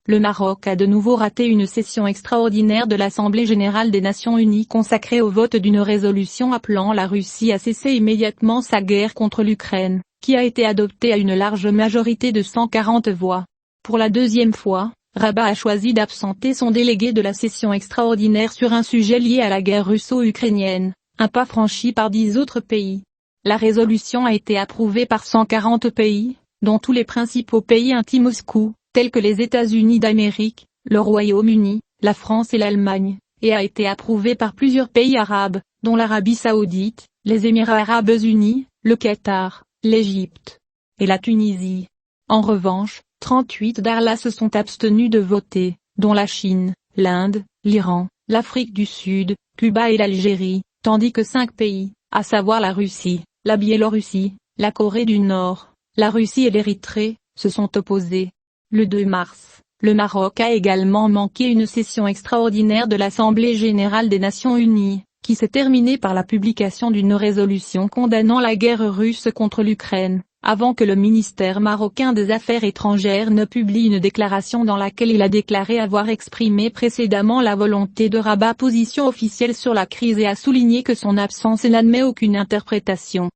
Le Maroc a de nouveau raté une session extraordinaire de l'Assemblée générale des Nations unies consacrée au vote d'une résolution appelant la Russie à cesser immédiatement sa guerre contre l'Ukraine, qui a été adoptée à une large majorité de 140 voix. Pour la deuxième fois, Rabat a choisi d'absenter son délégué de la session extraordinaire sur un sujet lié à la guerre russo-ukrainienne, un pas franchi par 10 autres pays. La résolution a été approuvée par 140 pays, dont tous les principaux pays anti-Moscou, tels que les États-Unis d'Amérique, le Royaume-Uni, la France et l'Allemagne, et a été approuvée par plusieurs pays arabes, dont l'Arabie saoudite, les Émirats arabes unis, le Qatar, l'Égypte et la Tunisie. En revanche, 38 d'Arla se sont abstenus de voter, dont la Chine, l'Inde, l'Iran, l'Afrique du Sud, Cuba et l'Algérie, tandis que 5 pays, à savoir la Russie, la Biélorussie, la Corée du Nord, la Russie et l'Érythrée, se sont opposés. Le 2 mars, le Maroc a également manqué une session extraordinaire de l'Assemblée générale des Nations unies, qui s'est terminée par la publication d'une résolution condamnant la guerre russe contre l'Ukraine, avant que le ministère marocain des Affaires étrangères ne publie une déclaration dans laquelle il a déclaré avoir exprimé précédemment la volonté de Rabat position officielle sur la crise et a souligné que son absence n'admet aucune interprétation.